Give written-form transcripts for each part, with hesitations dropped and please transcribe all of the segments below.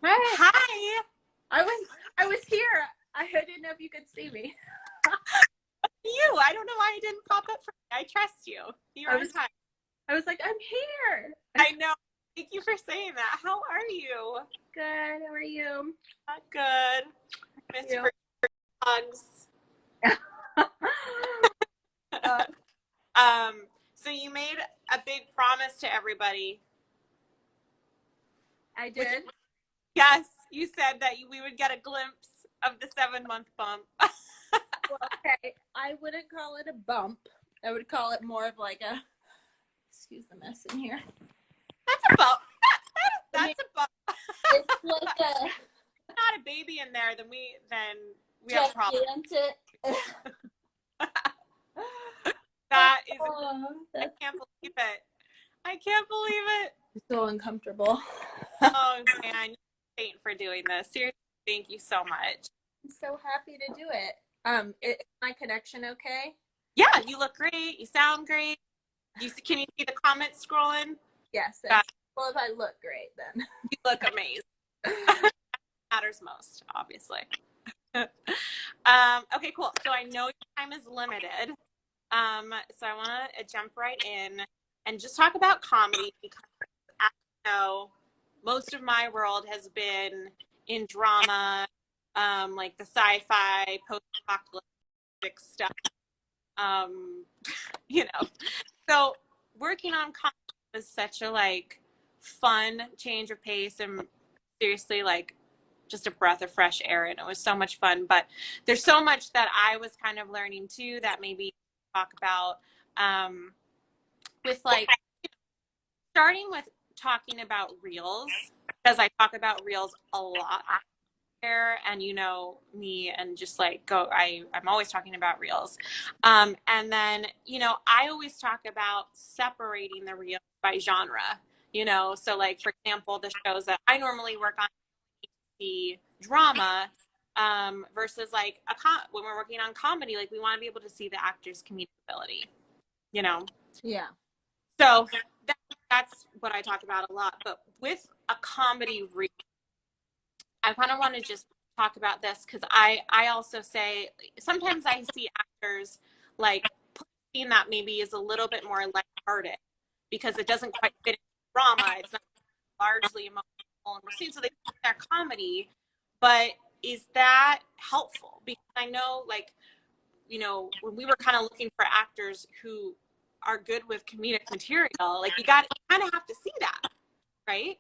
Hi. Hi. I was here. I didn't know if you could see me. I don't know why it didn't pop up for me. I trust you. You're on time. I was like, I'm here. I know. Thank you for saying that. How are you? Good. How are you? Not good. Miss you for hugs. So you made a big promise to everybody. I did. Yes, you said that we would get a glimpse of the 7-month bump. Well, okay, I wouldn't call it a bump. I would call it more of like a, excuse the mess in here. That's a bump. That's a bump. It's like a, not a baby in there, then we have a problem. That is, I can't believe it. I can't believe it. It's so uncomfortable. Oh man, you're saint for doing this. Seriously, thank you so much. I'm so happy to do it. Is my connection okay? Yeah, you look great. You sound great. Can you see the comments scrolling? Yes. Well, if I look great, then you look amazing. Matters most, obviously. Okay, cool. So I know your time is limited. So I want to jump right in and just talk about comedy because, as you know, most of my world has been in drama, like the sci-fi, post-apocalyptic stuff. So working on comedy was such a fun change of pace and seriously just a breath of fresh air, and it was so much fun. But there's so much that I was kind of learning too that maybe talk about with starting with talking about reels, because I talk about reels a lot there, and you know me, and just I'm always talking about reels, and then I always talk about separating the reels by genre, so for example, the shows that I normally work on, the drama, versus when we're working on comedy, we want to be able to see the actor's comedic ability, Yeah. So that's what I talk about a lot. But with a comedy reel, I kind of want to just talk about this because I also say sometimes I see actors put a scene that maybe is a little bit more lighthearted because it doesn't quite fit in drama. It's not largely emotional and we're seeing, so they put their comedy. But is that helpful? Because I know when we were kind of looking for actors who are good with comedic material, you kind of have to see that, right?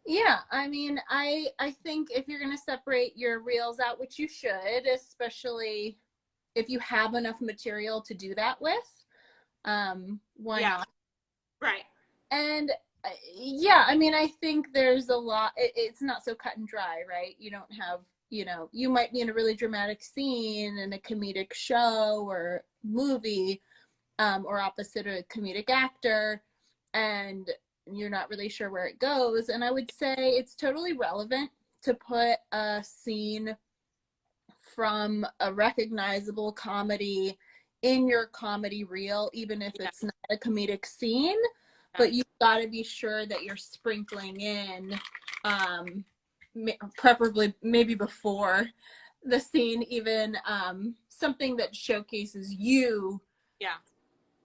Yeah, I mean, I think if you're going to separate your reels out, which you should, especially if you have enough material to do that with, why not? Right. And yeah, I mean, I think there's a lot, it's not so cut and dry, right? You don't have, you might be in a really dramatic scene in a comedic show or movie, or opposite a comedic actor, and you're not really sure where it goes. And I would say it's totally relevant to put a scene from a recognizable comedy in your comedy reel, even if it's not a comedic scene, but you've got to be sure that you're sprinkling in, preferably maybe before the scene, even something that showcases you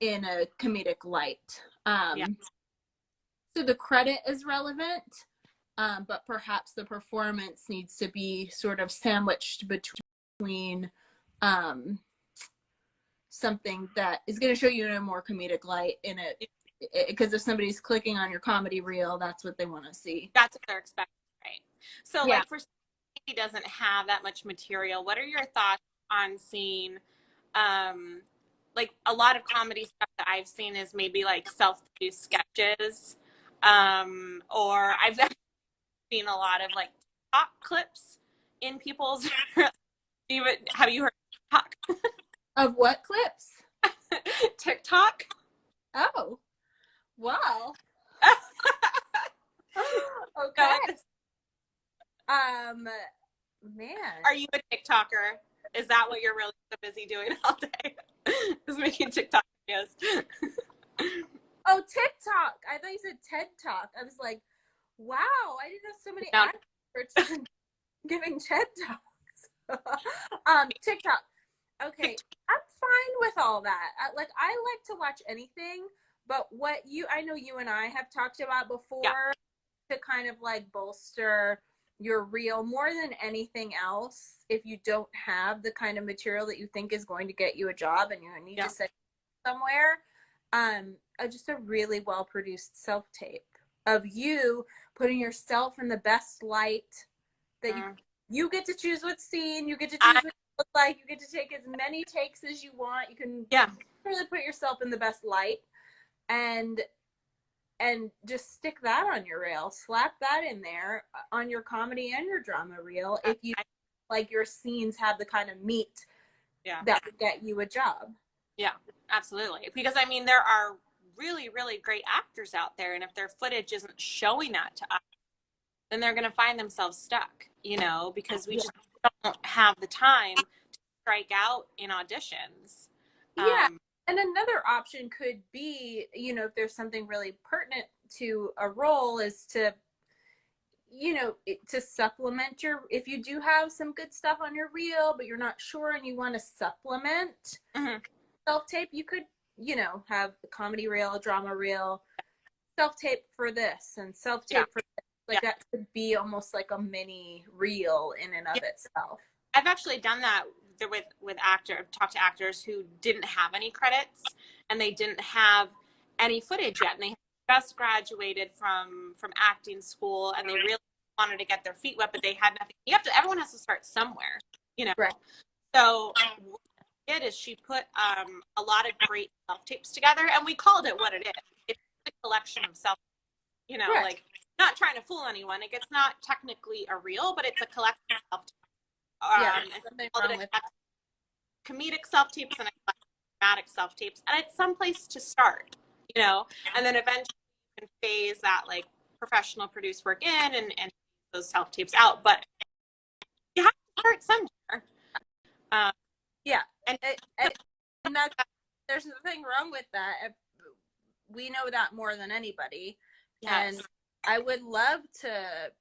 in a comedic light. So the credit is relevant, but perhaps the performance needs to be sort of sandwiched between something that is going to show you in a more comedic light in it, because if somebody's clicking on your comedy reel, that's what they want to see. That's what they're expecting, right? So for somebody who doesn't have that much material, what are your thoughts on seeing a lot of comedy stuff that I've seen is maybe self-produced sketches, or I've seen a lot of TikTok clips in people's have you heard of TikTok? Of what clips? TikTok. Oh, wow. Okay. Man. Are you a TikToker? Is that what you're really so busy doing all day? Is making TikTok videos? Oh, TikTok. I thought you said TED Talk. I was like, Wow, I didn't know so many Now, actors were giving TED Talks. TikTok. Okay, I'm fine with all that. I like to watch anything, but I know you and I have talked about yeah, before to kind of like bolster your reel more than anything else. If you don't have the kind of material that you think is going to get you a job and you need yeah, to set somewhere, just a really well produced self tape of you putting yourself in the best light that you get to choose what scene, you get to choose what you look like, you get to take as many takes as you want. You can yeah, really put yourself in the best light and just stick that on your reel. Slap that in there on your comedy and your drama reel if you like your scenes have the kind of meat yeah, that would get you a job. yeah, absolutely. Because I mean, there are really, really great actors out there, and if their footage isn't showing that to us, then they're going to find themselves stuck, you know, because we just don't have the time to strike out in auditions. Yeah. And another option could be, you know, if there's something really pertinent to a role, is to, you know, to supplement if you do have some good stuff on your reel, but you're not sure and you want to supplement self-tape, you could, you know, have a comedy reel, a drama reel, self-tape for this and self-tape for this. Like that could be almost like a mini reel in and of itself. I've actually done that with talked to actors who didn't have any credits and they didn't have any footage yet, and they just graduated from acting school and they really wanted to get their feet wet, but they had nothing. Everyone has to start somewhere, you know. Right. So what she did is she put a lot of great self tapes together, and we called it what it is. It's a collection of self, you know, like not trying to fool anyone. It's not technically a reel, but it's a collection of self tapes. Comedic self tapes and dramatic self tapes, and it's someplace to start, you know, and then eventually you can phase that like professional produced work in and those self tapes out, but you have to start somewhere. And there's nothing wrong with that. We know that more than anybody. Yes. And I would love to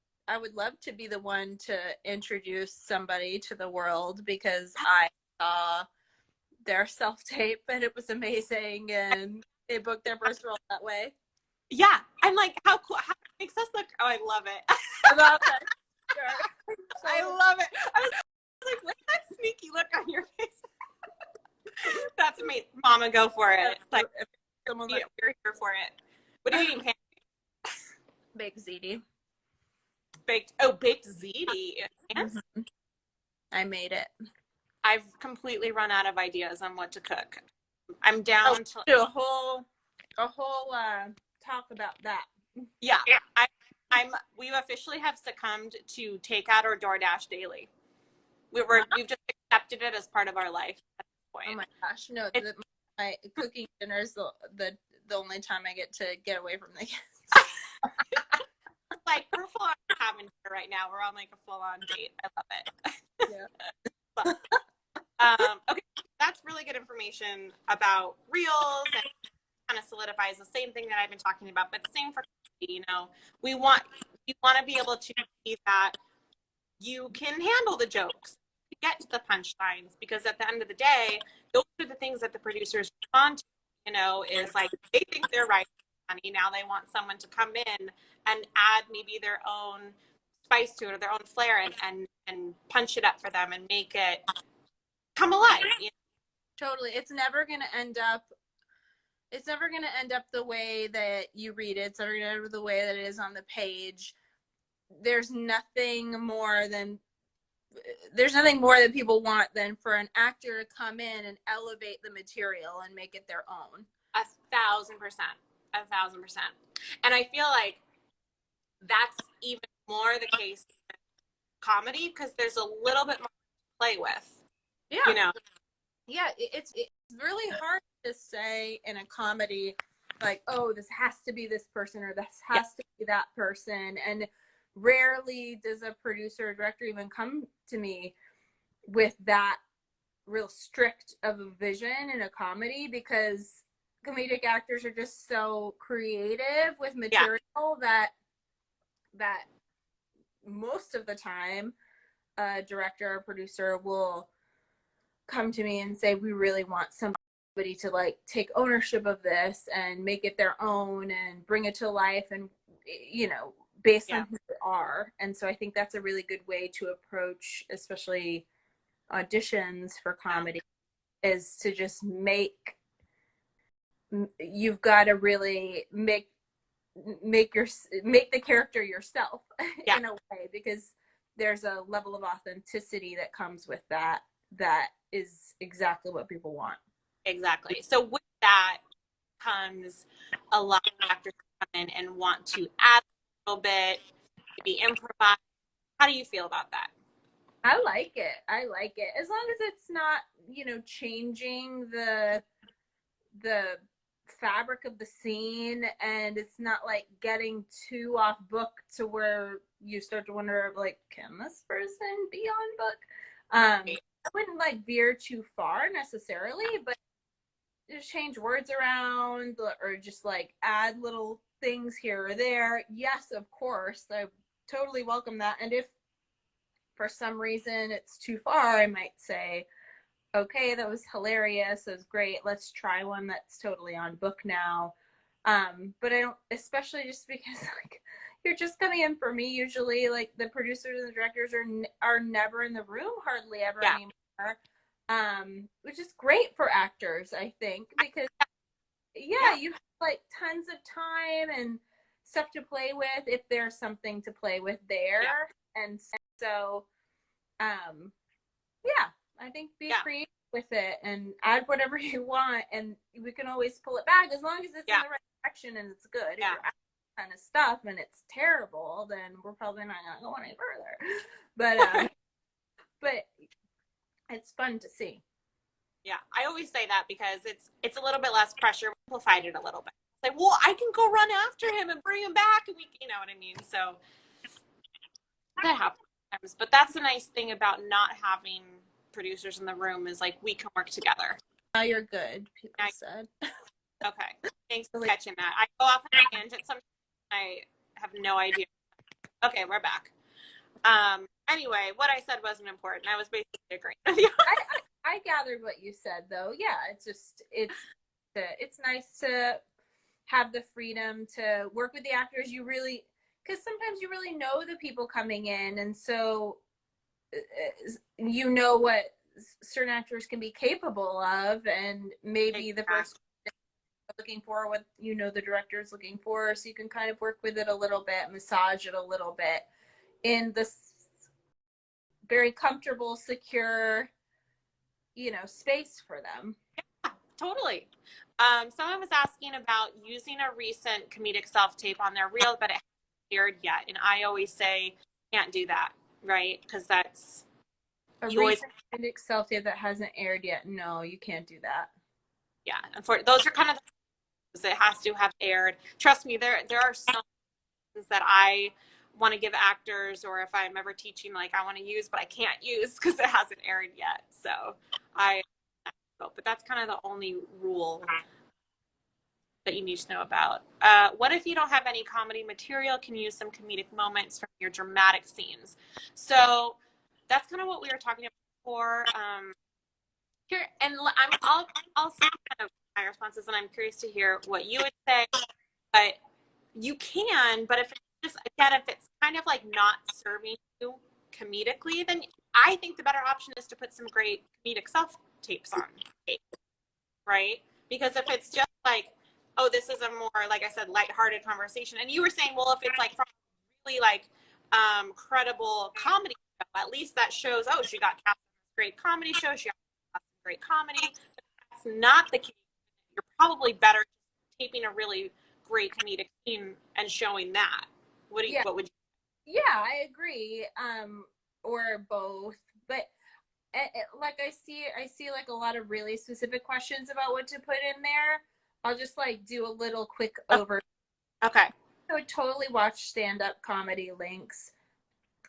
be the one to introduce somebody to the world because I saw their self-tape and it was amazing and they booked their first role that way. Yeah. I'm like, how cool, how it makes us look. Oh, I love it. I love it. Sure. I love it. I was like, what's that sneaky look on your face? That's amazing. Mama, go for it. It's like, we're here for it. What are you eating? Baked ziti. Baked ziti. Mm-hmm. I made it. I've completely run out of ideas on what to cook. I'm down to do a whole talk about that. Yeah. We officially have succumbed to takeout or DoorDash daily. We've just accepted it as part of our life at this point. Oh my gosh, no! My cooking dinner is the only time I get to get away from the kids. Like we're full on having dinner right now. We're on like a full on date. I love it. Yeah. Okay, that's really good information about reels and kind of solidifies the same thing that I've been talking about. But same for comedy, you know, you want to be able to see that you can handle the jokes, get to the punchlines, because at the end of the day, those are the things that the producers respond to. You know, is like they think they're right. Now they want someone to come in and add maybe their own spice to it or their own flair and punch it up for them and make it come alive. You know? Totally. It's never going to end up the way that you read it. It's never going to end up the way that it is on the page. There's nothing more that people want than for an actor to come in and elevate the material and make it their own. 1,000%. 1,000%. And I feel like that's even more the case in comedy because there's a little bit more to play with. Yeah. You know? Yeah, it's really hard to say in a comedy, like, oh, this has to be this person or this has to be that person. And rarely does a producer or director even come to me with that real strict of a vision in a comedy because comedic actors are just so creative with material that that most of the time a director or producer will come to me and say, we really want somebody to like take ownership of this and make it their own and bring it to life, and based on who they are. And so I think that's a really good way to approach especially auditions for comedy, is to just you've got to really make the character yourself in a way, because there's a level of authenticity that comes with that is exactly what people want. Exactly. So with that comes a lot of actors come in and want to add a little bit, maybe improvise. How do you feel about that? I like it. As long as it's not, changing the fabric of the scene, and it's not like getting too off book to where you start to wonder, like, can this person be on book? I wouldn't like veer too far necessarily, but just change words around or just like add little things here or there. Yes, of course, I totally welcome that. And if for some reason it's too far, I might say, okay, that was hilarious, that was great, let's try one that's totally on book now. But I don't, especially just because like you're just coming in for me, usually like the producers and the directors are never in the room hardly ever anymore, which is great for actors, I think, because you have like tons of time and stuff to play with if there's something to play with there. And so I think be creative with it and add whatever you want, and we can always pull it back as long as it's in the right direction and it's good. If you're adding kind of stuff and it's terrible, then we're probably not gonna go any further. But but it's fun to see. Yeah, I always say that because it's a little bit less pressure. We simplified it a little bit. It's like, well, I can go run after him and bring him back, and you know what I mean. So that happens, but that's the nice thing about not having producers in the room, is like we can work together. Now you're good, people said. Okay, thanks for catching that. I go off on a tangent sometimes. I have no idea. Okay, we're back. Anyway, what I said wasn't important. I was basically agreeing with you. I gathered what you said, though. Yeah, it's nice to have the freedom to work with the actors. Because sometimes you really know the people coming in, and so you know what certain actors can be capable of, and maybe the first looking for what the director is looking for, so you can kind of work with it a little bit, massage it a little bit in this very comfortable, secure space for them. Yeah, totally. Someone was asking about using a recent comedic self-tape on their reel, but it hasn't aired yet, and I always say can't do that, right? Because that's a recent comedic self-tape that hasn't aired yet. No, you can't do that. Yeah, and for those are kind of the things it has to have aired. Trust me, there are some things that I want to give actors, or if I'm ever teaching, like I want to use, but I can't use because it hasn't aired yet. So but that's kind of the only rule that you need to know about. What if you don't have any comedy material? Can you use some comedic moments from your dramatic scenes? So that's kind of what we were talking about before. Here, and I'll say kind of my responses, and I'm curious to hear what you would say. But you can, but if it's kind of like not serving you comedically, then I think the better option is to put some great comedic self-tapes on tape, right? Because if it's just like, oh, this is a more, like I said, lighthearted conversation, and you were saying, well, if it's like from really like credible comedy show, at least that shows, oh, she got cast in a great comedy show, she got great comedy. But that's not the case. You're probably better taping a really great comedic scene and showing that. What would you? Yeah, I agree. Or both, but like I see like a lot of really specific questions about what to put in there. I'll just like do a little quick over. Okay. I would totally watch stand-up comedy links.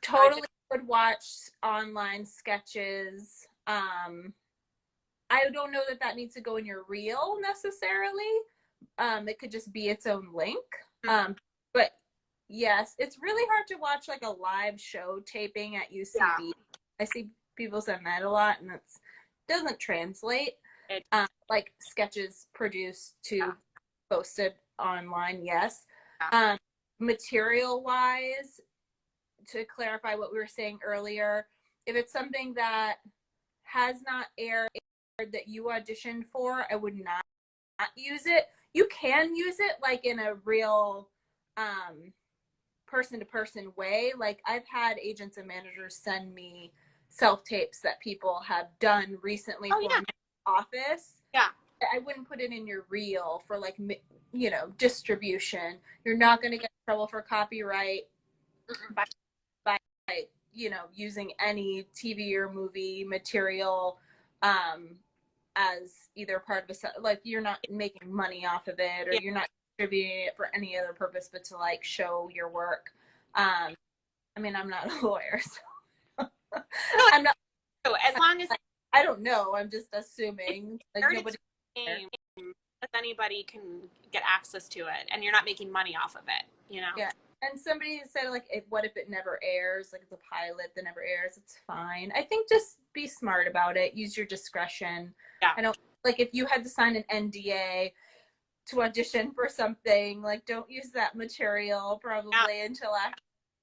Totally would watch online sketches. I don't know that needs to go in your reel necessarily. It could just be its own link. But yes, it's really hard to watch like a live show taping at UCB. Yeah. I see people send that a lot, and it doesn't translate. It, Like sketches produced to posted online, yes. yeah. Material wise, to clarify what we were saying earlier, if it's something that has not aired that you auditioned for, I would not use it. You can use it like in a real person to person way. Like I've had agents and managers send me self tapes that people have done recently for my office. Yeah. I wouldn't put it in your reel for like, you know, distribution. You're not going to get in trouble for copyright by, you know, using any TV or movie material as either part of a, like you're not making money off of it, or you're not distributing it for any other purpose but to like show your work. I mean, I'm not a lawyer, so I'm not. So as long as I don't know, I'm just assuming like nobody. Anybody can get access to it, and you're not making money off of it, you know? Yeah. And somebody said, like, what if it never airs? Like, the pilot that never airs, it's fine. I think just be smart about it. Use your discretion. Yeah. I don't, like, if you had to sign an NDA to audition for something, like, don't use that material probably until after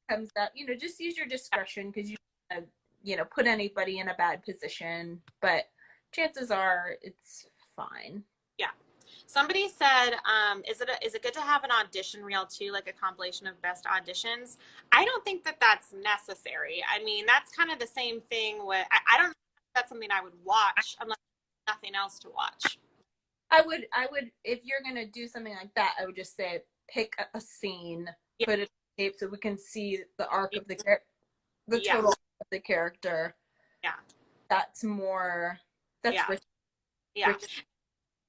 it comes out. You know, just use your discretion, because you don't want to, you know, put anybody in a bad position. But chances are it's fine. Yeah. Somebody said, is it good to have an audition reel too, like a compilation of best auditions? I don't think that that's necessary. I mean, that's kind of the same thing with, I don't know if that's something I would watch unless there's nothing else to watch. I would, if you're going to do something like that, I would just say, pick a scene, put it in tape so we can see the arc of the total of the character. Yeah. That's more, that's rich. Yeah. Rich,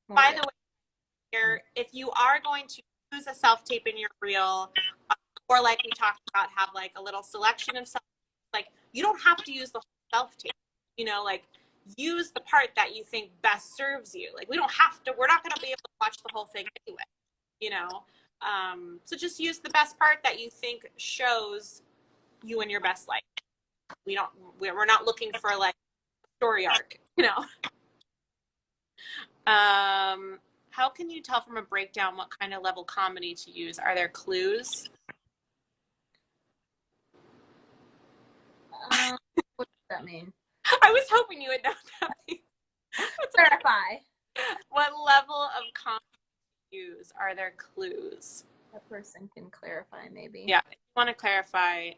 by the way, if you are going to use a self-tape in your reel, or like we talked about, have like a little selection of self, like you don't have to use the whole self-tape, you know, like use the part that you think best serves you. Like we're not going to be able to watch the whole thing anyway, you know? So just use the best part that you think shows you in your best light. We're not looking for like story arc, you know? How can you tell from a breakdown what kind of level comedy to use? Are there clues? What does that mean? I was hoping you would know that. Clarify. What level of comedy to use? Are there clues? That person can clarify, maybe. Yeah, if you want to clarify.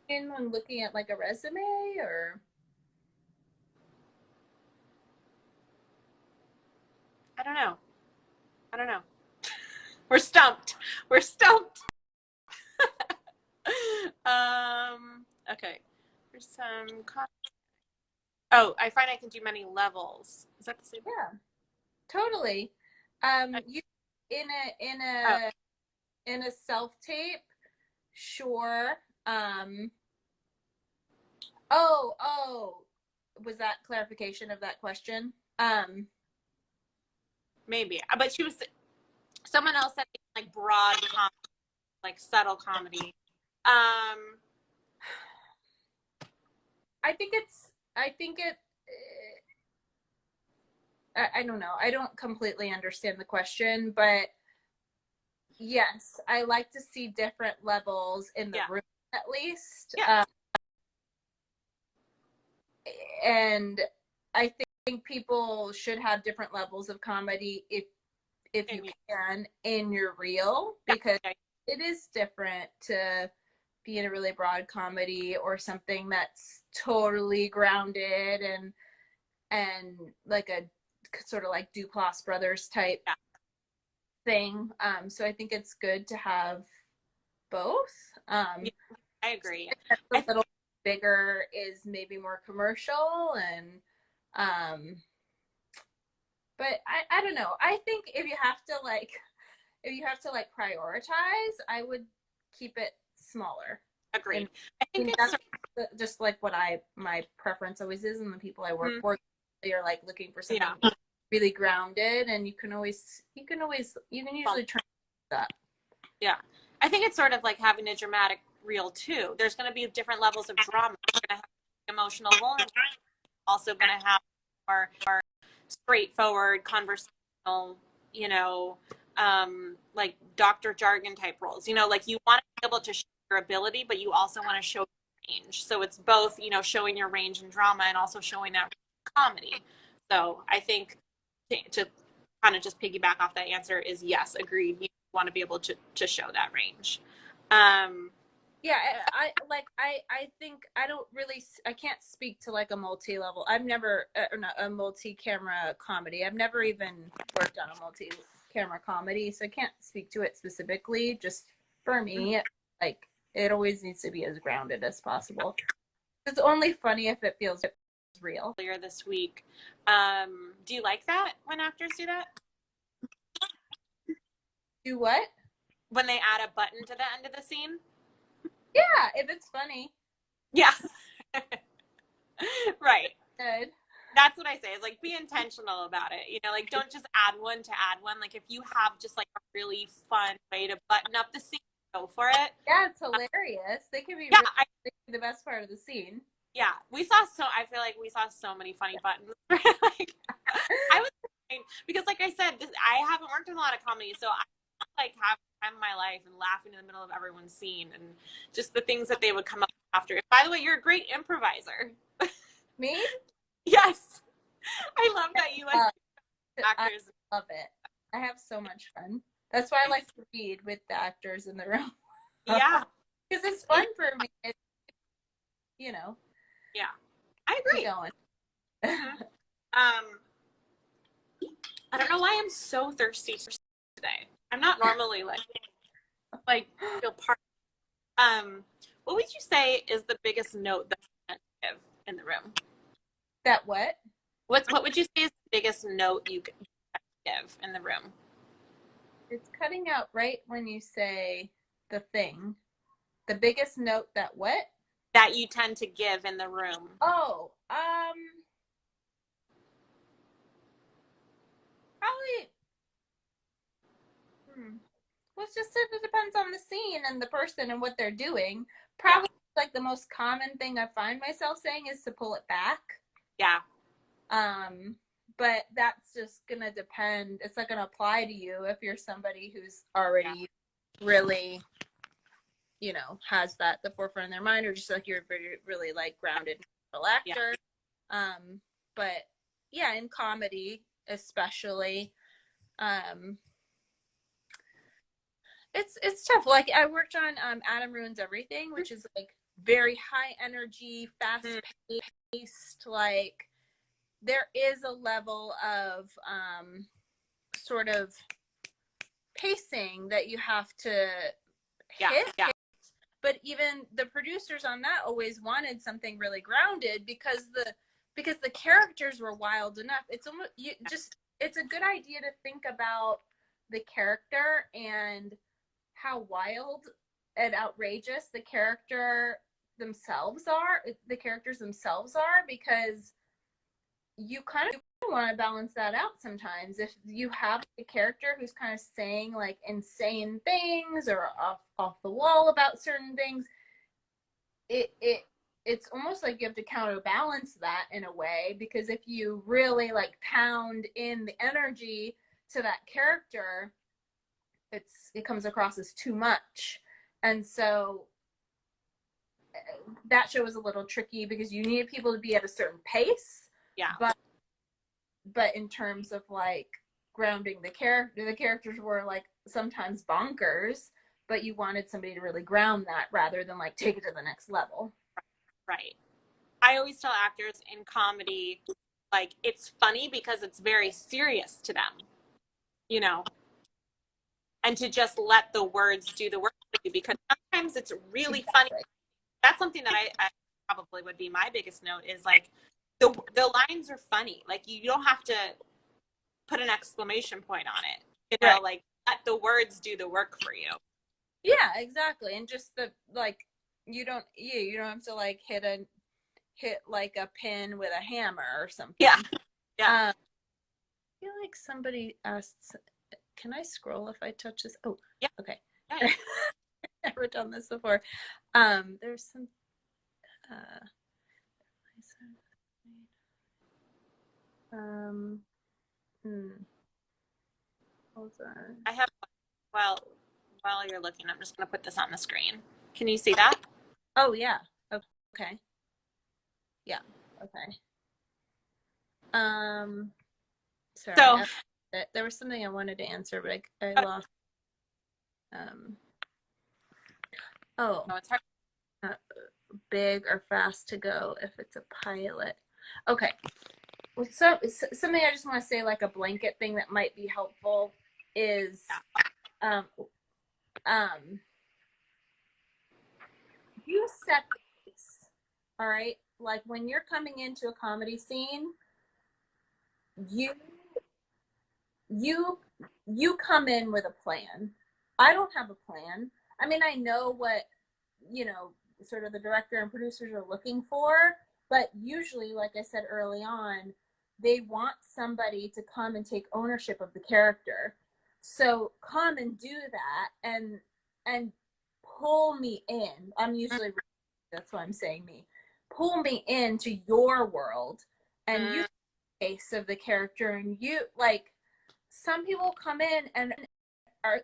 When looking at like a resume, or? I don't know. We're stumped. Okay. There's some. Oh, I find I can do many levels. Is that the same? Yeah, totally. You in a self tape, sure. Was that clarification of that question? Maybe, but someone else said like broad comedy, like subtle comedy. I don't know. I don't completely understand the question, but yes, I like to see different levels in the room at least. Yeah. And I think people should have different levels of comedy if you can in your reel, because it is different to be in a really broad comedy or something that's totally grounded and like a sort of like Duplass Brothers type thing. So I think it's good to have both. I agree. A little bigger is maybe more commercial, and but I don't know. I think if you have to like prioritize, I would keep it smaller. Agreed. And I think that's just like what my preference always is, and the people I work for, they're like looking for something really grounded, and you can usually turn that. Yeah. I think it's sort of like having a dramatic reel too. There's going to be different levels of drama. You're going to have emotional vulnerability. Also going to have more straightforward conversational, you know, like Dr. Jargon type roles. You know, like you want to be able to show your ability, but you also want to show range. So it's both, you know, showing your range in drama and also showing that comedy. So I think to kind of just piggyback off that answer is yes, agreed. You want to be able to show that range. Yeah, I think I can't speak to like a multi-level. I've never, or not a multi-camera comedy. I've never even worked on a multi-camera comedy, so I can't speak to it specifically. Just for me, like it always needs to be as grounded as possible. It's only funny if it feels real. Earlier this week, do you like that when actors do that? Do what? When they add a button to the end of the scene? Yeah, if it's funny. Yeah. Right. Good. That's what I say is like be intentional about it. You know, like don't just add one to add one. Like if you have just like a really fun way to button up the scene, go for it. Yeah, it's hilarious. They can be the best part of the scene. Yeah, I feel like we saw so many funny buttons. Like I was because like I said, I haven't worked in a lot of comedy, so I like have time in my life and laughing in the middle of everyone's scene and just the things that they would come up with after. By the way, you're a great improviser. Me? Yes. I love that you like actors. I love it. I have so much fun. That's why I like to read with the actors in the room. Yeah. Because it's fun for me. You know. Yeah. I agree. Going. I don't know why I'm so thirsty today. I'm not normally like feel part. What would you say is the biggest note that you can give in the room? That what? What would you say is the biggest note you can give in the room? It's cutting out right when you say the thing. The biggest note that what? That you tend to give in the room. Oh, probably. Well, it's just it depends on the scene and the person and what they're doing. Probably like the most common thing I find myself saying is to pull it back. Yeah. But that's just gonna depend. It's not gonna apply to you if you're somebody who's already really, you know, has that the forefront in their mind, or just like you're really like grounded actor. Yeah. But yeah, in comedy especially, it's tough. Like I worked on Adam Ruins Everything, which is like very high energy, fast paced. Like there is a level of sort of pacing that you have to hit. Yeah. But even the producers on that always wanted something really grounded because the characters were wild enough. It's almost it's a good idea to think about the character and how wild and outrageous the characters themselves are, because you kind of want to balance that out sometimes. If you have a character who's kind of saying like insane things or off the wall about certain things, it's almost like you have to counterbalance that in a way, because if you really like pound in the energy to that character, it comes across as too much. And so that show was a little tricky because you needed people to be at a certain pace. Yeah. But in terms of like grounding the characters were like sometimes bonkers, but you wanted somebody to really ground that rather than like take it to the next level. Right. I always tell actors in comedy, like, it's funny because it's very serious to them, you know, and to just let the words do the work for you, because sometimes it's really funny. That's something that I probably would be my biggest note is like the lines are funny. Like you don't have to put an exclamation point on it, you know, like let the words do the work for you. Yeah, exactly. And just the like, you don't have to like hit like a pin with a hammer or something. Yeah. I feel like somebody asked, can I scroll if I touch this? Oh, yeah. Okay. Yeah. never done this before. There's some. Um. Hold on. I have, well, while you're looking, I'm just going to put this on the screen. Can you see that? Oh yeah. Okay. Yeah. Okay. Sorry. So There was something I wanted to answer, but I lost. Oh, no, it's hard. big or fast to go if it's a pilot. Okay. So something I just want to say, like a blanket thing that might be helpful is, you set the pace. All right. Like when you're coming into a comedy scene, you come in with a plan. I don't have a plan. I mean, I know what, sort of the director and producers are looking for, but usually, like I said early on, they want somebody to come and take ownership of the character. So come and do that and pull me in. I'm usually, that's why I'm saying me. Pull me into your world and you face of the character, and you, like, some people come in and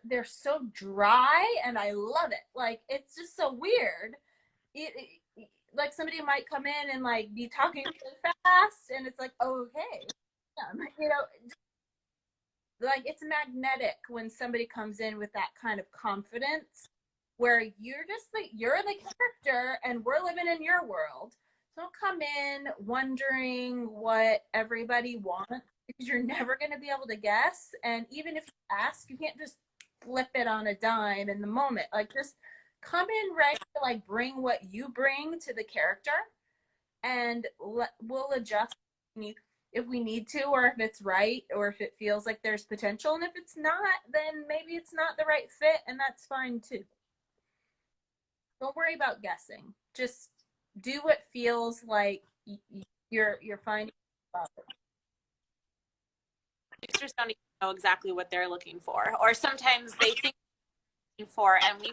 they're so dry, and I love it. Like, it's just so weird. Like somebody might come in and like be talking really fast, and it's like, okay, like it's magnetic when somebody comes in with that kind of confidence, where you're just like, you're the character and we're living in your world. Don't come in wondering what everybody wants, because you're never going to be able to guess. And even if you ask, you can't just flip it on a dime in the moment. Like, just come in ready to like bring what you bring to the character, and we'll adjust if we need to, or if it's right, or if it feels like there's potential. And if it's not, then maybe it's not the right fit, and that's fine too. Don't worry about guessing. Just do what feels like you're finding. Producers don't even know exactly what they're looking for, or sometimes they think they're looking for, and we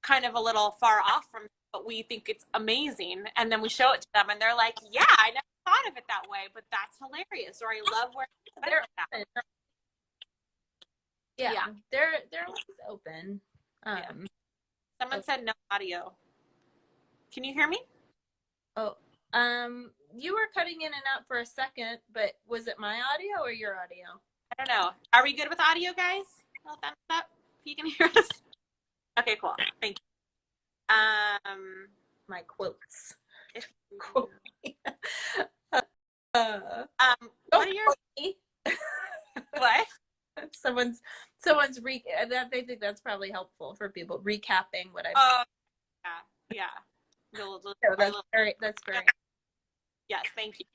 kind of a little far off from, but we think it's amazing, and then we show it to them, and they're like, "Yeah, I never thought of it that way, but that's hilarious," or "I love where they're at." Yeah, they're always open. Someone said no audio. Can you hear me? Oh, you were cutting in and out for a second, but was it my audio or your audio? I don't know. Are we good with audio, guys? Well, thumbs up if you can hear us. Okay, cool. Thank you. My quotes. What are your what? Someone's they think that's probably helpful for people recapping what I've said. Yeah. That's very yes, thank you.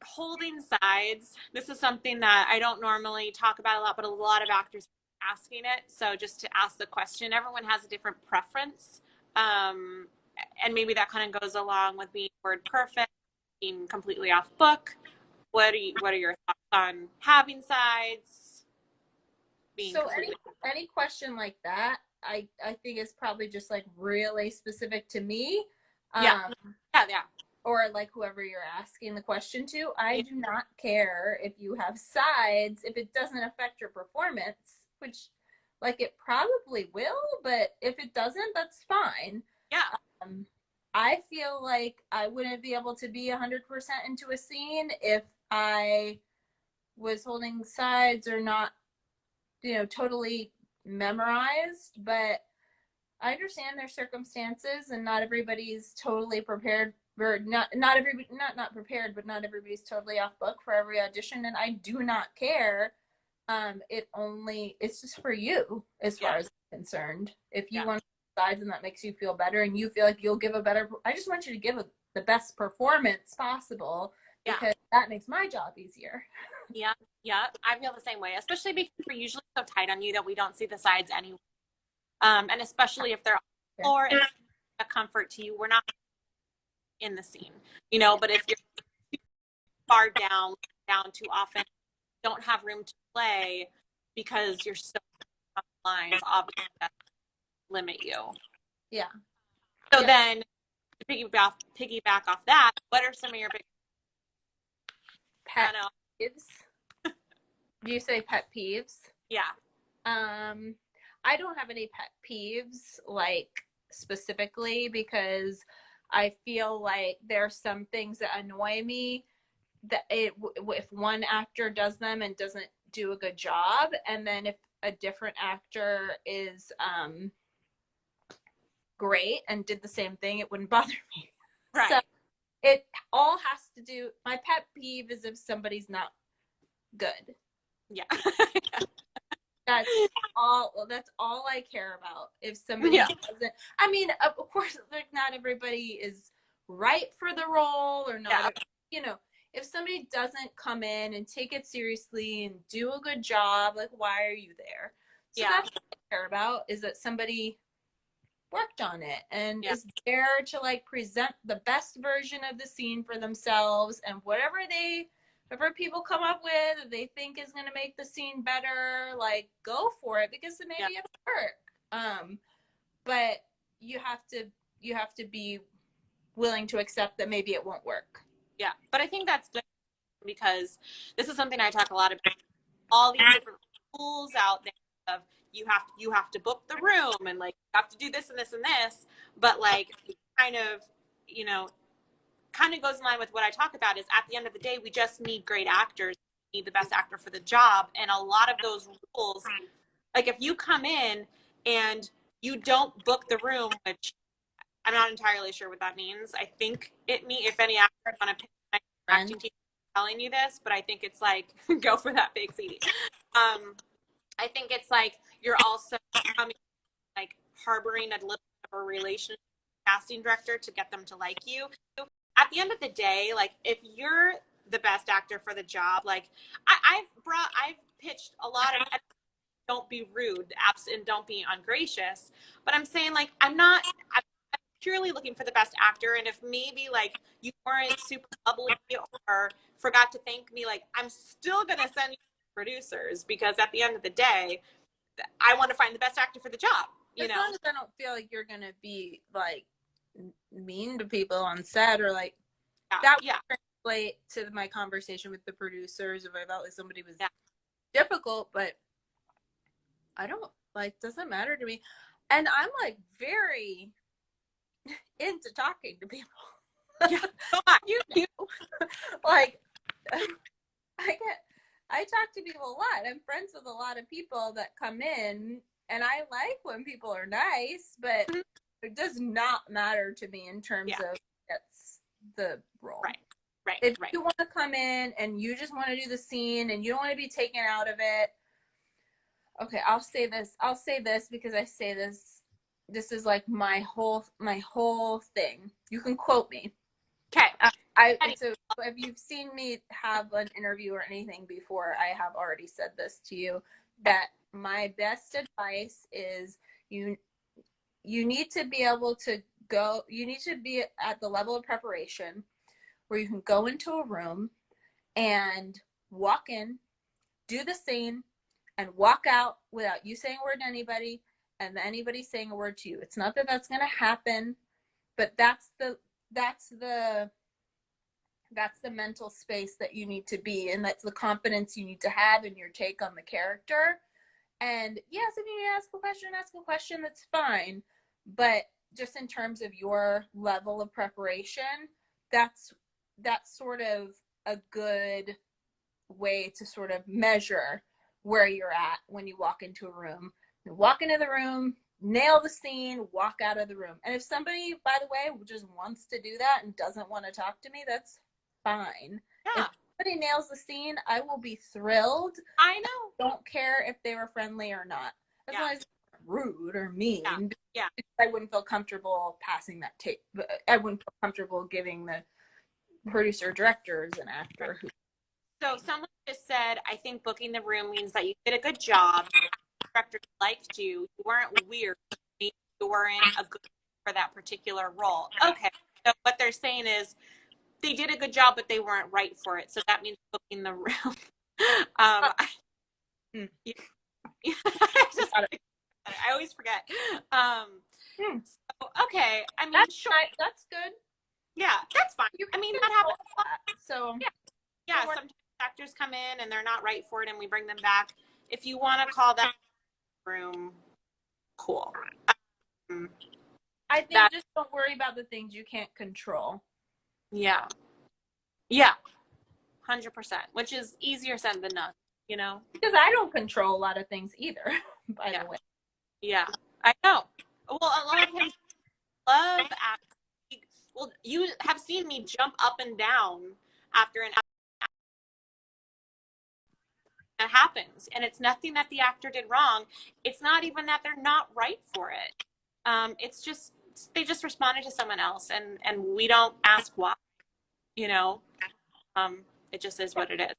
Holding sides. This is something that I don't normally talk about a lot, but a lot of actors are asking it. So just to ask the question, everyone has a different preference. And maybe that kind of goes along with being word perfect, being completely off book. What are your thoughts on having sides? So any question like that, I think is probably just like really specific to me. Yeah. Or like whoever you're asking the question to. I do not care if you have sides, if it doesn't affect your performance, which, like, it probably will, but if it doesn't, that's fine. Yeah. I feel like I wouldn't be able to be 100% into a scene if I was holding sides or not, totally memorized. But I understand their circumstances, and not everybody's totally prepared, or not everybody, not prepared, but not everybody's totally off book for every audition, and I do not care. It's just for you, as far as I'm concerned. If you want sides and that makes you feel better, and you feel like you'll give I just want you to give the best performance possible, because that makes my job easier. Yeah, I feel the same way, especially because we're usually so tight on you that we don't see the sides anyway. And especially if they're on the floor and a comfort to you, we're not in the scene, but if you're too far down too often, don't have room to play because you're so on the lines, obviously that limit you. Yeah. So Yeah. then to piggyback off that, what are some of your big Pet peeves? Do you say pet peeves? Yeah. I don't have any pet peeves, like, specifically, because I feel like there's some things that annoy me that if one actor does them and doesn't do a good job, and then if a different actor is great and did the same thing, it wouldn't bother me. Right. So it all has to do, my pet peeve is if somebody's not good. Yeah. That's all I care about. If somebody doesn't, I mean, of course, like, not everybody is right for the role, or not, you know, if somebody doesn't come in and take it seriously and do a good job, like, why are you there? So that's what I care about, is that somebody worked on it and is there to, like, present the best version of the scene for themselves, and whatever people come up with that they think is going to make the scene better, like, go for it, because it maybe it'll work. But you have to be willing to accept that maybe it won't work. Yeah, but I think that's good, because this is something I talk a lot about. All these different rules out there of you have to book the room, and, like, you have to do this and this and this, but, like, kind of, you know, kind of goes in line with what I talk about, is at the end of the day, we just need great actors. We need the best actor for the job. And a lot of those rules, like, if you come in and you don't book the room, which I'm not entirely sure what that means. I think if any actor on a acting team telling you this, but I think it's like, go for that big CD. I think it's like, you're also coming, like, harboring a little bit of a relationship with the casting director to get them to like you. At the end of the day, like, if you're the best actor for the job, like, I've pitched a lot of, don't be rude, and don't be ungracious, but I'm saying, like, I'm purely looking for the best actor, and if maybe, like, you weren't super bubbly or forgot to thank me, like, I'm still gonna send you producers, because at the end of the day, I want to find the best actor for the job. As long as I don't feel like you're gonna be, like, mean to people on set, or, like, that would translate to my conversation with the producers if I felt like somebody was difficult, but I don't, like, doesn't matter to me. And I'm, like, very into talking to people. You know, like, I talk to people a lot. I'm friends with a lot of people that come in, and I like when people are nice, but it does not matter to me in terms of that's the role. Right. If you want to come in and you just want to do the scene and you don't want to be taken out of it, okay, I'll say this because I say this. This is, like, my whole thing. You can quote me. Okay. So if you've seen me have an interview or anything before, I have already said this to you, that my best advice is you need to be able to you need to be at the level of preparation where you can go into a room and walk in, do the scene, and walk out without you saying a word to anybody and anybody saying a word to you. It's not that that's going to happen, but that's the mental space that you need to be, and that's the confidence you need to have in your take on the character. And yes, if you need to ask a question, that's fine. But just in terms of your level of preparation, that's sort of a good way to sort of measure where you're at when you walk into a room. You walk into the room, nail the scene, walk out of the room. And if somebody, by the way, just wants to do that and doesn't want to talk to me, that's fine. If somebody nails the scene, I will be thrilled. I know. Don't care if they were friendly or not. As long as they're rude or mean. Yeah. I wouldn't feel comfortable passing that tape. I wouldn't feel comfortable giving the producer directors an actor who. So someone just said, I think booking the room means that you did a good job. The director liked you. You weren't weird. You weren't a good for that particular role. Okay. So what they're saying is they did a good job, but they weren't right for it. So that means booking the room. I, Hmm. I always forget. So, okay. I mean, That's sure. right. That's good. Yeah, that's fine. You I can mean, that control happens. that. So Yeah, yeah. Sometimes actors come in and they're not right for it, and we bring them back. If you want to call that room, cool. I think That just don't worry about the things you can't control. yeah, yeah, 100%. Which is easier said than done, you know. Because I don't control a lot of things either, by Yeah, the way. yeah. I know. Well, a lot of him love acting. Well, you have seen me jump up and down after an that happens, and it's nothing that the actor did wrong. It's not even that they're not right for it. It's just they just responded to someone else, and we don't ask why. You know, it just is what it is.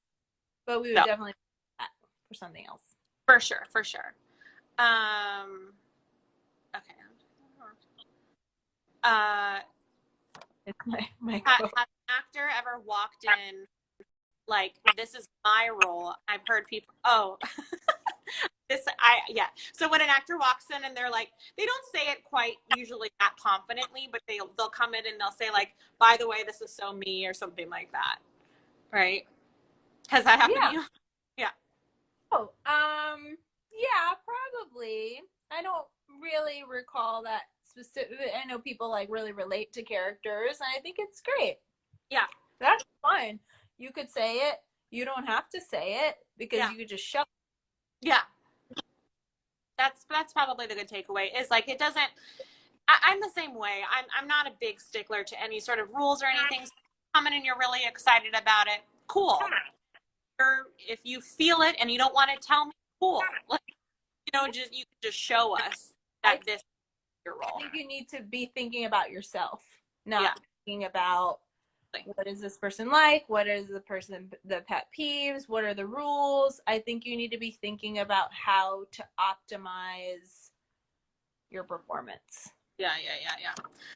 But we would So definitely do that for something else. for sure, for sure. Okay. It's my Has quote. an actor ever walked in like this is my role? I've heard people. Oh, yeah. So when an actor walks in and they're like, they don't say it quite usually that confidently, but they'll come in and they'll say like, by the way, this is so me or something like that. Right? Has that happened to you? Yeah. Oh, yeah, probably. I don't really recall that specific. I know people like really relate to characters, and I think it's great. Yeah. That's fine. You could say it. You don't have to say it because Yeah. you could just show. Yeah. That's probably the good takeaway is like it doesn't I'm the same way. I'm not a big stickler to any sort of rules or anything. So come in and you're really excited about it. Cool. Or if you feel it and you don't want to tell me, cool. Like, just you can just show us that this is your role. I think you need to be thinking about yourself, not Yeah. thinking about what is this person like, what is the pet peeves, what are the rules. I think you need to be thinking about how to optimize your performance. Yeah.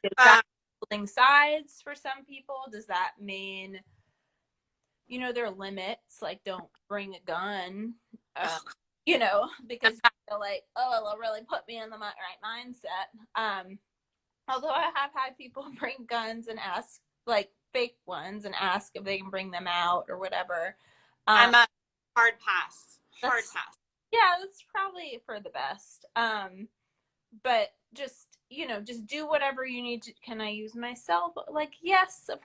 Is that building sides for some people? Does that mean there are limits, like don't bring a gun, because you feel like, oh, it'll really put me in the right mindset. Although I have had people bring guns and ask, like fake ones, and ask if they can bring them out or whatever. I'm a hard pass. Hard pass. Yeah, that's probably for the best. But just do whatever you need to. Can I use myself? Like, yes, of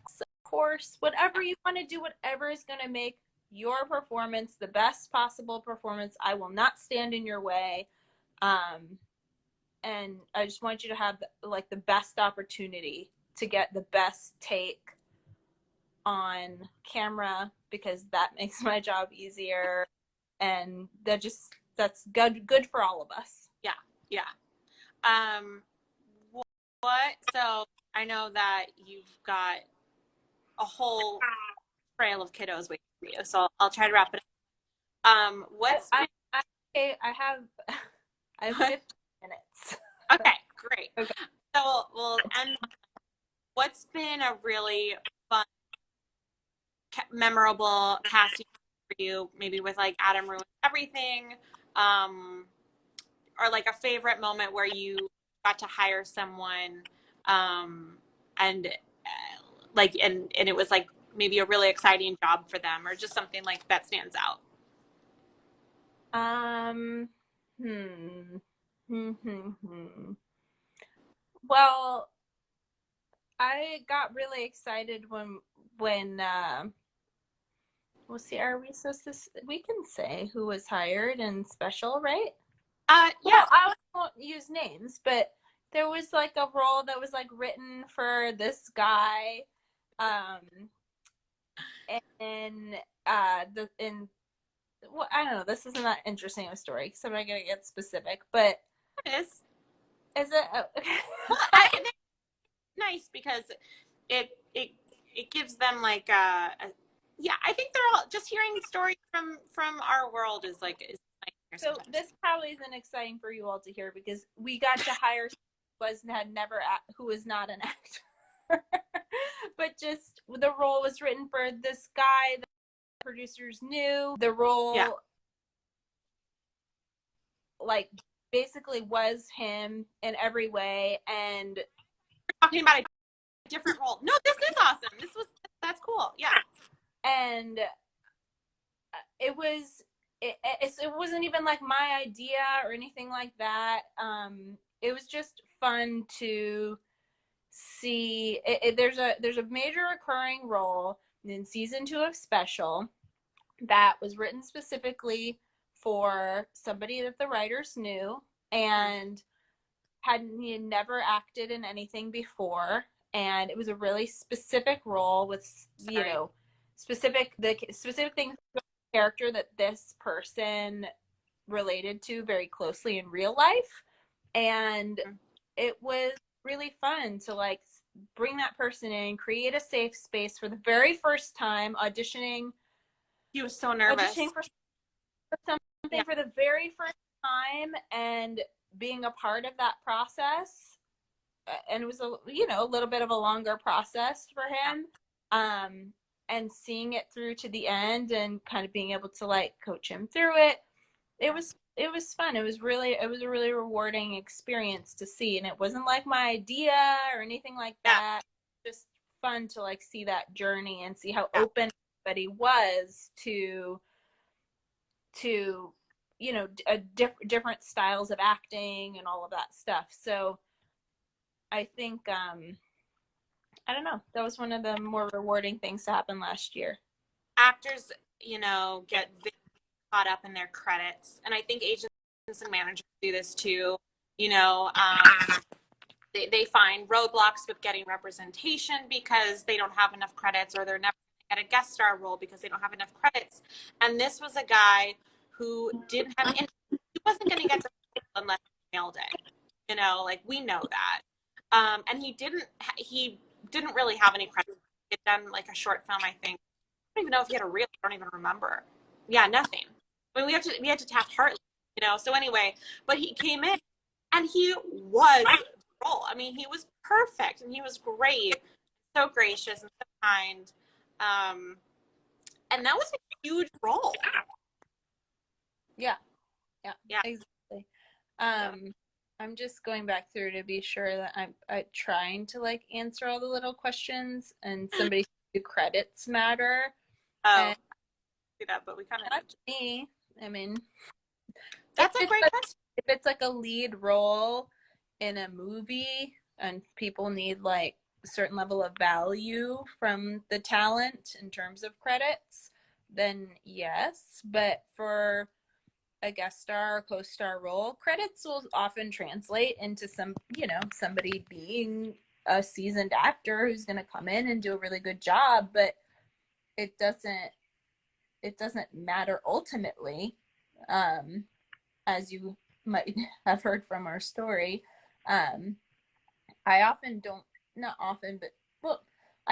course. Whatever you want to do, whatever is going to make your performance the best possible performance. I will not stand in your way. And I just want you to have the best opportunity to get the best take on camera, because that makes my job easier, and that's good for all of us. Yeah. What? So I know that you've got a whole trail of kiddos waiting for you, so I'll try to wrap it up. I have 15 minutes. Okay, great. Okay. So we'll end. What's been a really fun, memorable casting for you? Maybe with like Adam Ruins Everything, or like a favorite moment where you got to hire someone, and and it was like maybe a really exciting job for them, or just something like that stands out. Well, I got really excited when we'll see. Are we supposed to? We can say who was hired and special, right? Yeah. Well, I won't use names, but there was like a role that was like written for this guy, and well, I don't know. This isn't that interesting of a story, so I'm not gonna get specific. But it is. Is it? Oh, okay. Well, I think it's nice because it gives them like yeah. I think they're all just hearing stories from our world is like is nice. So this probably isn't exciting for you all to hear, because we got to hire who was not an actor, but just the role was written for this guy that producers knew. The role, like, basically was him in every way. And talking about a different role. No, this is awesome. That's cool. Yeah. And it wasn't even like my idea or anything like that. It was just fun to see. There's a major recurring role in season 2 of Special that was written specifically for somebody that the writers knew, and he had never acted in anything before, and it was a really specific role with specific things, character that this person related to very closely in real life. And it was really fun to like bring that person in, create a safe space for the very first time, auditioning. He was so nervous. Auditioning for something for the very first time and being a part of that process. And it was a little bit of a longer process for him. And seeing it through to the end and kind of being able to like coach him through it. It was fun. It was a really rewarding experience to see. And it wasn't like my idea or anything like that. Just fun to like see that journey and see how open everybody was to different styles of acting and all of that stuff. So I think, I don't know, that was one of the more rewarding things to happen last year. Actors, get very caught up in their credits. And I think agents and managers do this too. They find roadblocks with getting representation because they don't have enough credits, or they're never going to get a guest star role because they don't have enough credits. And this was a guy who didn't have any, he wasn't going to get the unless he nailed it. Like, we know that. And he didn't really have any credits. He had done like a short film, I think. I don't even know if he had a reel. I don't even remember. Yeah, nothing. I mean, we had to tap Hartley, So anyway, but he came in and he was the role. I mean, he was perfect and he was great, so gracious and so kind. And that was a huge role. Yeah, exactly. I'm just going back through to be sure that I'm trying to like answer all the little questions, and somebody do credits matter. Oh, do that, but we kind of not me. I mean, that's a great question. If it's like a lead role in a movie and people need like a certain level of value from the talent in terms of credits, then yes. But for a guest star or co-star role, credits will often translate into somebody being a seasoned actor who's going to come in and do a really good job, but it doesn't matter ultimately, as you might have heard from our story. I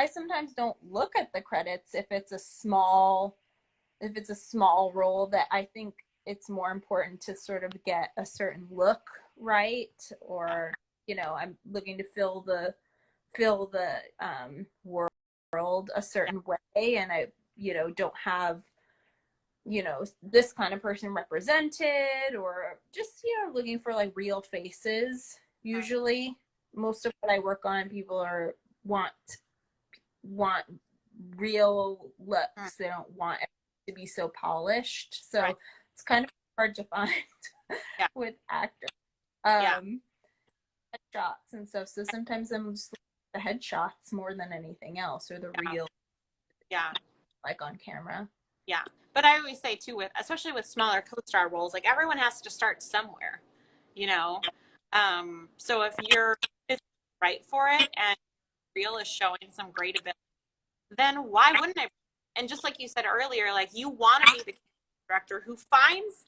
sometimes don't look at the credits if it's a small role that I think it's more important to sort of get a certain look right, or I'm looking to fill the world a certain way, and I don't have this kind of person represented, or just looking for like real faces. Usually most of what I work on, people want real looks. They don't want it to be so polished, so it's kind of hard to find with actors. Headshots and stuff, so sometimes I'm just the headshots more than anything else, or the real like on camera. But I always say too, especially with smaller co-star roles, like everyone has to start somewhere, so if you're right for it and reel is showing some great ability, then why wouldn't I? And just like you said earlier, like, you want to be the director who finds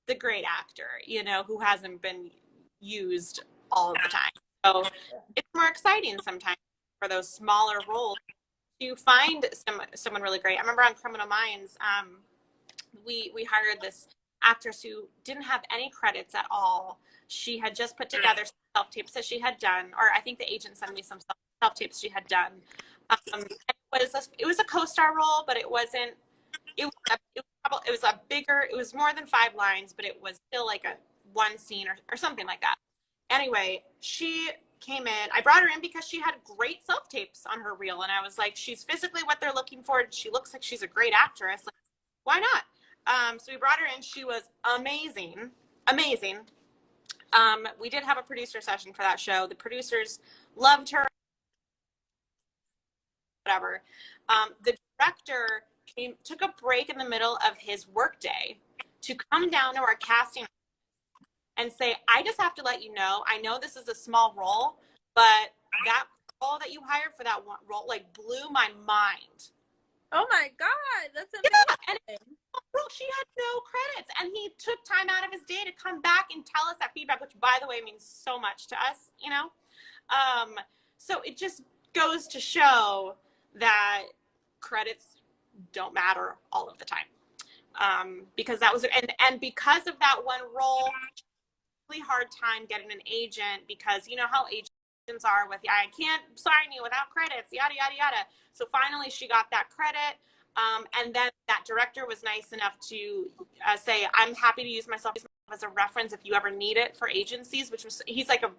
the great actor, who hasn't been used all the time. So it's more exciting sometimes for those smaller roles to find someone really great. I remember on Criminal Minds, we hired this actress who didn't have any credits at all. She had just put together some self-tapes that she had done, or I think the agent sent me some self-tapes she had done. It was a co-star role, but it wasn't it was a bigger, it was more than 5 lines, but it was still like a one scene or something like that. Anyway, she came in. I brought her in because she had great self-tapes on her reel. And I was like, she's physically what they're looking for. She looks like she's a great actress. Like, why not? So we brought her in. She was amazing. Amazing. We did have a producer session for that show. The producers loved her. Whatever. The director took a break in the middle of his workday to come down to our casting and say, I just have to let you know, I know this is a small role, but that role that you hired for that one role like blew my mind. Oh my God, that's amazing. Yeah, and she had no credits, and he took time out of his day to come back and tell us that feedback, which by the way means so much to us, you know. So it just goes to show that credits don't matter all of the time, because that was and because of that one role, really hard time getting an agent, because you know how agents are with, I can't sign you without credits, yada yada yada. So finally she got that credit, and then that director was nice enough to say, I'm happy to use myself as a reference if you ever need it for agencies, which was, he's like a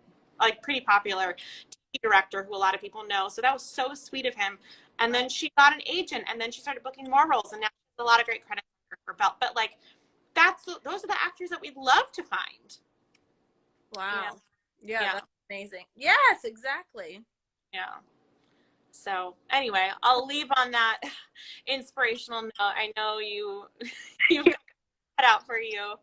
pretty popular TV director who a lot of people know, so that was so sweet of him. And then she got an agent, and then she started booking more roles, and now she has a lot of great credits under her belt. But like, those are the actors that we'd love to find. Wow. Yeah. That's amazing. Yes, exactly. Yeah. So anyway, I'll leave on that inspirational note. I know you've got it out for you.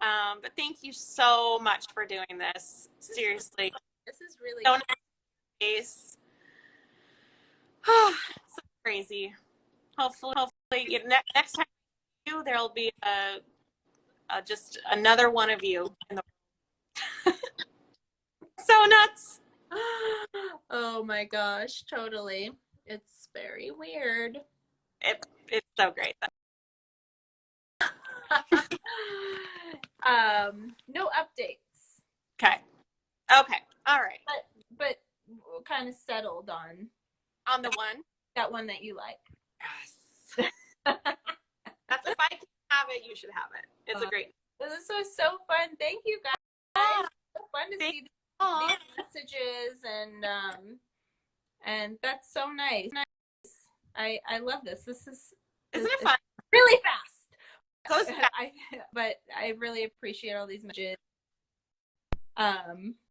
But thank you so much for doing this. Seriously. This is really nice. So crazy. Hopefully next time there'll be just another one of you in the so nuts. Oh my gosh, totally. It's very weird. It's so great. No updates. Okay. All right. But kind of settled on the one. That one that you like. Yes. That's, if I can have it, you should have it. It's a great. This was so fun. Thank you guys. Oh, so fun to see these messages, and that's so nice. I love this. Isn't it fun? Really fast. Goes fast. But I really appreciate all these messages.